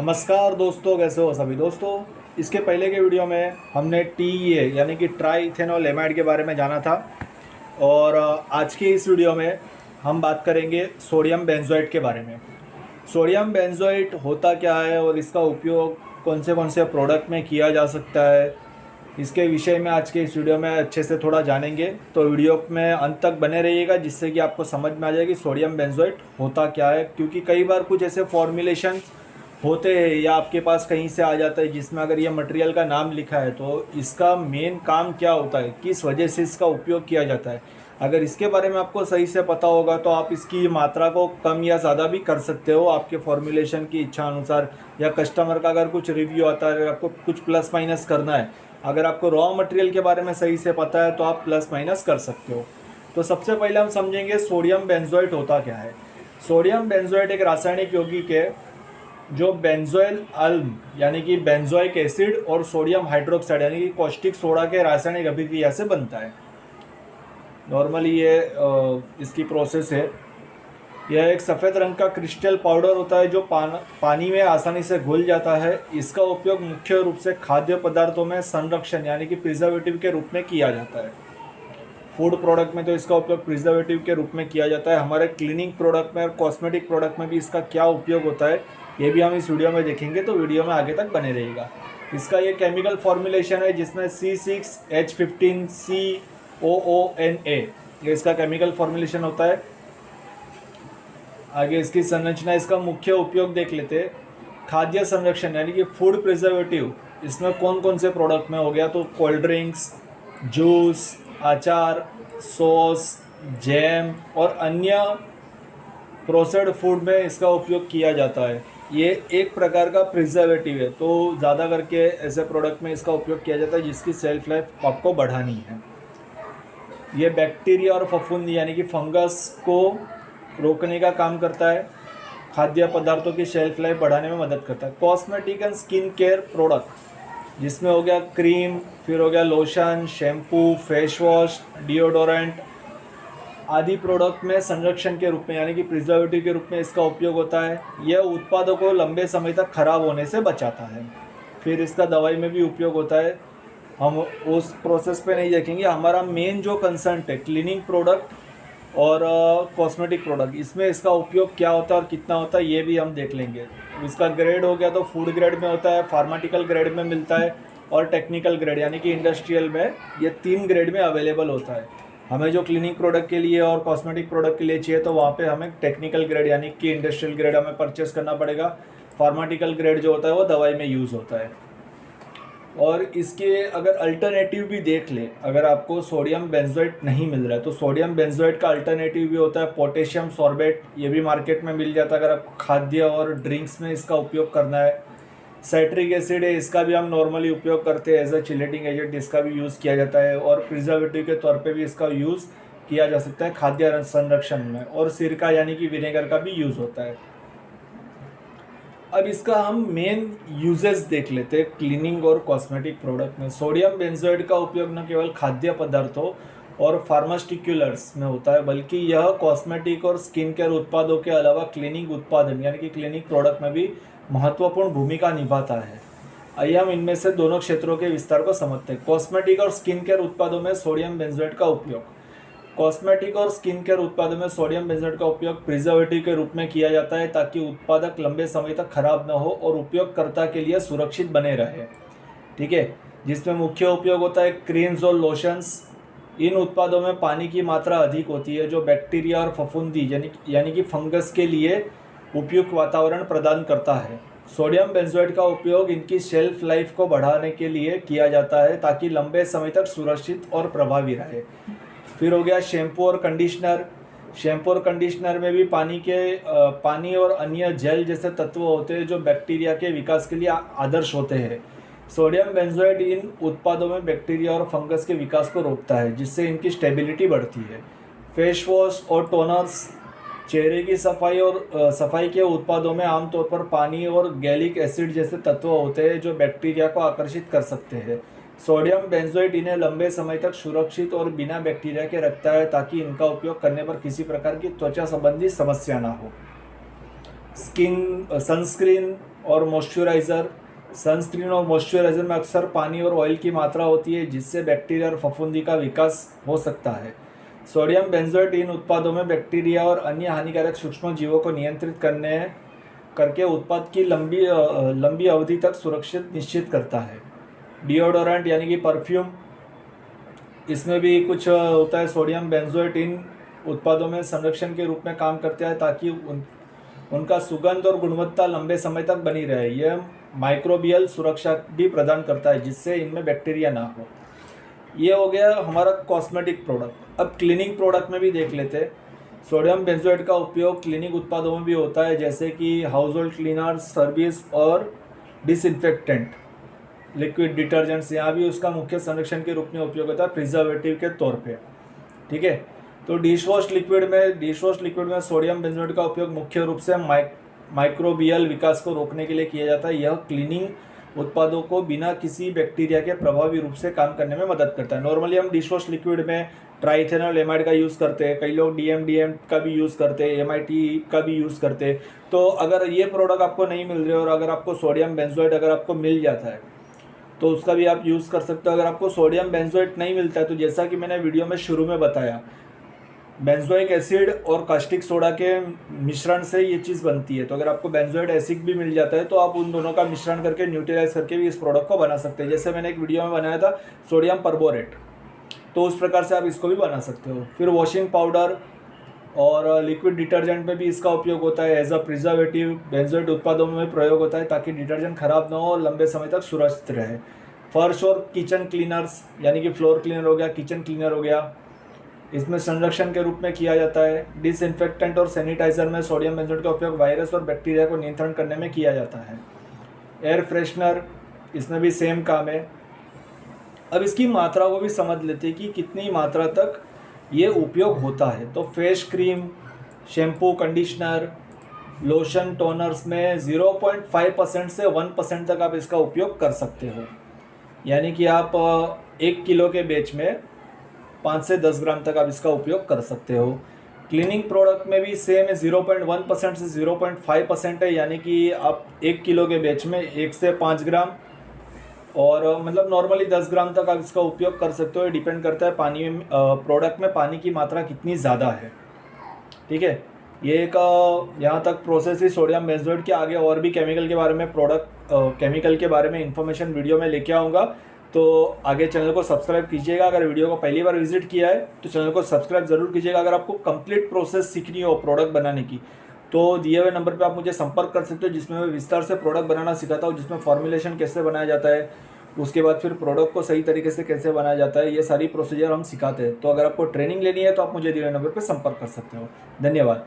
नमस्कार दोस्तों, कैसे हो सभी दोस्तों। इसके पहले के वीडियो में हमने टीईए यानी कि ट्राई इथेनॉल एमाइड के बारे में जाना था। और आज के इस वीडियो में हम बात करेंगे सोडियम बेंजोएट के बारे में। सोडियम बेंजोएट होता क्या है और इसका उपयोग कौन से प्रोडक्ट में किया जा सकता है, इसके विषय में आज के इस वीडियो में अच्छे से थोड़ा जानेंगे। तो वीडियो में अंत तक बने रहिएगा, जिससे कि आपको समझ में आ जाएगी सोडियम बेंजोएट होता क्या है। क्योंकि कई बार कुछ ऐसे फॉर्मुलेशन होते हैं या आपके पास कहीं से आ जाता है जिसमें अगर ये मटेरियल का नाम लिखा है तो इसका मेन काम क्या होता है, किस वजह से इसका उपयोग किया जाता है। अगर इसके बारे में आपको सही से पता होगा तो आप इसकी मात्रा को कम या ज़्यादा भी कर सकते हो आपके फॉर्मुलेशन की इच्छा अनुसार। या कस्टमर का अगर कुछ रिव्यू आता है, अगर आपको कुछ प्लस माइनस करना है, अगर आपको रॉ मटेरियल के बारे में सही से पता है तो आप प्लस माइनस कर सकते हो। तो सबसे पहले हम समझेंगे सोडियम बेंजोएट होता क्या है। सोडियम बेंजोएट एक रासायनिक यौगिक है जो बेंजोइल अल्म यानी कि बेंजोइक एसिड और सोडियम हाइड्रोक्साइड यानी कि कॉस्टिक सोडा के रासायनिक अभिक्रिया से बनता है। नॉर्मली ये इसकी प्रोसेस है। यह एक सफ़ेद रंग का क्रिस्टल पाउडर होता है जो पानी में आसानी से घुल जाता है। इसका उपयोग मुख्य रूप से खाद्य पदार्थों में संरक्षण यानी कि प्रिजर्वेटिव के रूप में किया जाता है। फूड प्रोडक्ट में तो इसका उपयोग प्रिजर्वेटिव के रूप में किया जाता है। हमारे क्लीनिंग प्रोडक्ट में और कॉस्मेटिक प्रोडक्ट में भी इसका क्या उपयोग होता है ये भी हम इस वीडियो में देखेंगे, तो वीडियो में आगे तक बने रहेगा। इसका ये केमिकल फॉर्मुलेशन है जिसमें C6H15COONA ये इसका केमिकल फॉर्मुलेशन होता है। आगे इसकी संरचना, इसका मुख्य उपयोग देख लेते हैं। खाद्य संरक्षण यानी कि फूड प्रिजर्वेटिव, इसमें कौन कौन से प्रोडक्ट में हो गया तो कोल्ड ड्रिंक्स, जूस, अचार, सॉस, जैम और अन्य प्रोसेस्ड फूड में इसका उपयोग किया जाता है। ये एक प्रकार का प्रिजर्वेटिव है, तो ज़्यादा करके ऐसे प्रोडक्ट में इसका उपयोग किया जाता है जिसकी सेल्फ लाइफ आपको बढ़ानी है। ये बैक्टीरिया और फफूंदी यानी कि फंगस को रोकने का काम करता है। खाद्य पदार्थों की शेल्फ लाइफ बढ़ाने में मदद करता है। Cosmetic and skin care product जिसमें हो गया क्रीम, फिर हो गया lotion, shampoo, face wash, deodorant आदि प्रोडक्ट में संरक्षण के रूप में यानी कि प्रिजर्वेटिव के रूप में इसका उपयोग होता है। यह उत्पादों को लंबे समय तक खराब होने से बचाता है। फिर इसका दवाई में भी उपयोग होता है, हम उस प्रोसेस पे नहीं देखेंगे। हमारा मेन जो कंसर्न है क्लीनिंग प्रोडक्ट और कॉस्मेटिक प्रोडक्ट, इसमें इसका उपयोग क्या होता है और कितना होता है ये भी हम देख लेंगे। इसका ग्रेड हो गया तो फूड ग्रेड में होता है, फार्माटिकल ग्रेड में मिलता है और टेक्निकल ग्रेड यानी कि इंडस्ट्रियल में। ये 3 ग्रेड में अवेलेबल होता है। हमें जो क्लीनिंग प्रोडक्ट के लिए और कॉस्मेटिक प्रोडक्ट के लिए चाहिए तो वहाँ पे हमें टेक्निकल ग्रेड यानी कि इंडस्ट्रियल ग्रेड हमें परचेस करना पड़ेगा। फार्माटिकल ग्रेड जो होता है वो दवाई में यूज़ होता है। और इसके अगर अल्टरनेटिव भी देख ले, अगर आपको सोडियम बेंजोएट नहीं मिल रहा है तो सोडियम बेंजोएट का अल्टरनेटिव भी होता है पोटेशियम सॉर्बेट। ये भी मार्केट में मिल जाता है अगर आपको खाद्य और ड्रिंक्स में इसका उपयोग करना है। साइट्रिक एसिड है, इसका भी हम नॉर्मली उपयोग करते हैं एज अ चिलेटिंग एजेंट, इसका भी यूज़ किया जाता है। और प्रिजर्वेटिव के तौर पे भी इसका यूज़ किया जा सकता है खाद्य संरक्षण में। और सिरका यानी कि विनेगर का भी यूज़ होता है। अब इसका हम मेन यूजेस देख लेते हैं क्लीनिंग और कॉस्मेटिक प्रोडक्ट में। सोडियम बेंजोएट का उपयोग न केवल खाद्य पदार्थों और फार्मास्टिक्यूलर्स में होता है बल्कि यह कॉस्मेटिक और स्किन केयर उत्पादों के अलावा क्लीनिंग उत्पादन यानी कि क्लीनिक प्रोडक्ट में भी महत्वपूर्ण भूमिका निभाता है। आइए हम इनमें से दोनों क्षेत्रों के विस्तार को समझते हैं। कॉस्मेटिक और स्किन केयर उत्पादों में सोडियम बेंजोएट का उपयोग। कॉस्मेटिक और स्किन केयर उत्पादों में सोडियम बेंजोएट का उपयोग प्रिजर्वेटिव के रूप में किया जाता है ताकि उत्पादक लंबे समय तक खराब न हो और उपयोगकर्ता के लिए सुरक्षित बने रहे। ठीक है, जिसमें मुख्य उपयोग होता है क्रीम्स और लोशंस। इन उत्पादों में पानी की मात्रा अधिक होती है जो बैक्टीरिया और फफूंदी यानी कि फंगस के लिए उपयुक्त वातावरण प्रदान करता है। सोडियम बेंजोएट का उपयोग इनकी शेल्फ लाइफ को बढ़ाने के लिए किया जाता है ताकि लंबे समय तक सुरक्षित और प्रभावी रहे। फिर हो गया शैम्पू और कंडीशनर। शैम्पू और कंडीशनर में भी पानी और अन्य जेल जैसे तत्व होते हैं जो बैक्टीरिया के विकास के लिए आदर्श होते हैं। सोडियम बेंजोएट इन उत्पादों में बैक्टीरिया और फंगस के विकास को रोकता है जिससे इनकी स्टेबिलिटी बढ़ती है। फेस वॉश और टोनर्स, चेहरे की सफाई के उत्पादों में आमतौर पर पानी और गैलिक एसिड जैसे तत्व होते हैं जो बैक्टीरिया को आकर्षित कर सकते हैं। सोडियम बेंजोएट इन्हें लंबे समय तक सुरक्षित और बिना बैक्टीरिया के रखता है ताकि इनका उपयोग करने पर किसी प्रकार की त्वचा संबंधी समस्या ना हो। सनस्क्रीन और मॉइस्चराइज़र। सनस्क्रीन और मॉइस्चराइज़र में अक्सर पानी और ऑयल की मात्रा होती है, जिससे बैक्टीरिया और फफूंदी का विकास हो सकता है। सोडियम बेंजोएट इन उत्पादों में बैक्टीरिया और अन्य हानिकारक सूक्ष्म जीवों को नियंत्रित करके उत्पाद की लंबी अवधि तक सुरक्षित निश्चित करता है। डिओडोरेंट यानी कि परफ्यूम, इसमें भी कुछ होता है। सोडियम बेंजोएट इन उत्पादों में संरक्षण के रूप में काम करता है, ताकि उनका सुगंध और गुणवत्ता लंबे समय तक बनी रहे। यह माइक्रोबियल सुरक्षा भी प्रदान करता है, जिससे इनमें बैक्टीरिया ना हो। ये हो गया हमारा कॉस्मेटिक प्रोडक्ट। अब क्लीनिंग प्रोडक्ट में भी देख लेते हैं। सोडियम बेंजोएट का उपयोग क्लीनिंग उत्पादों में भी होता है, जैसे कि हाउस होल्ड क्लीनर, सर्विस और डिसइंफेक्टेंट, लिक्विड डिटर्जेंट्स। यहाँ भी उसका मुख्य संरक्षण के रूप में उपयोग होता है, प्रिजर्वेटिव के तौर पे। ठीक है। तो डिश वॉश लिक्विड में सोडियम बेंजोएट का उपयोग मुख्य रूप से माइक्रोबियल विकास को रोकने के लिए किया जाता है। यह क्लीनिंग उत्पादों को बिना किसी बैक्टीरिया के प्रभावी रूप से काम करने में मदद करता है। नॉर्मली हम डिश वॉश लिक्विड में ट्राइथेनॉल एमाइड का यूज़ करते हैं, कई लोग डीएम का भी यूज़ करते हैं, एमआईटी का भी यूज़ करते हैं। तो अगर ये प्रोडक्ट आपको नहीं मिल रहे और अगर आपको सोडियम बेंजोएट अगर आपको मिल जाता है तो उसका भी आप यूज़ कर सकते हो। अगर आपको सोडियम बेंजोएट नहीं मिलता है तो जैसा कि मैंने वीडियो में शुरू में बताया, बेंजोइक एसिड और कास्टिक सोडा के मिश्रण से ये चीज़ बनती है। तो अगर आपको बेंजोएट एसिड भी मिल जाता है तो आप उन दोनों का मिश्रण करके न्यूट्रलाइज करके भी इस प्रोडक्ट को बना सकते हैं। जैसे मैंने एक वीडियो में बनाया था सोडियम परबोरेट, तो उस प्रकार से आप इसको भी बना सकते हो। फिर वॉशिंग पाउडर और लिक्विड डिटर्जेंट में भी इसका उपयोग होता है एज अ प्रिजर्वेटिव। बेंजोएट उत्पादों में प्रयोग होता है ताकि डिटर्जेंट खराब ना हो और लंबे समय तक सुरक्षित रहे। फर्श और किचन क्लीनर्स यानी कि फ्लोर क्लीनर हो गया, किचन क्लीनर हो गया, इसमें संरक्षण के रूप में किया जाता है। डिसइंफेक्टेंट और सैनिटाइजर में सोडियम बेंजोएट का उपयोग वायरस और बैक्टीरिया को नियंत्रण करने में किया जाता है। एयर फ्रेशनर, इसमें भी सेम काम है। अब इसकी मात्रा को भी समझ लेते हैं कि कितनी मात्रा तक ये उपयोग होता है। तो face cream, shampoo, conditioner, lotion, toners में 0.5% से 1% तक आप इसका उपयोग कर सकते हो। यानी कि आप 1 किलो के बैच में 5 से 10 ग्राम तक आप इसका उपयोग कर सकते हो। क्लीनिंग प्रोडक्ट में भी सेम है, 0.1% से 0.5% है। यानी कि आप 1 किलो के बैच में 1 से 5 ग्राम और मतलब नॉर्मली 10 ग्राम तक आप इसका उपयोग कर सकते हो। डिपेंड करता है पानी में, प्रोडक्ट में पानी की मात्रा कितनी ज़्यादा है। ठीक है। ये एक यहाँ तक प्रोसेस ही सोडियम बेंजोएट के। आगे और भी केमिकल के बारे में इंफॉर्मेशन वीडियो में लेके आऊँगा। तो आगे चैनल को सब्सक्राइब कीजिएगा। अगर वीडियो को पहली बार विजिट किया है तो चैनल को सब्सक्राइब ज़रूर कीजिएगा। अगर आपको कंप्लीट प्रोसेस सीखनी हो प्रोडक्ट बनाने की तो दिए हुए नंबर पे आप मुझे संपर्क कर सकते हो, जिसमें मैं विस्तार से प्रोडक्ट बनाना सिखाता हूँ, जिसमें फॉर्मुलेशन कैसे बनाया जाता है, उसके बाद फिर प्रोडक्ट को सही तरीके से कैसे बनाया जाता है, ये सारी प्रोसीजर हम सिखाते हैं। तो अगर आपको ट्रेनिंग लेनी है तो आप मुझे दिए हुए नंबर पर संपर्क कर सकते हो। धन्यवाद।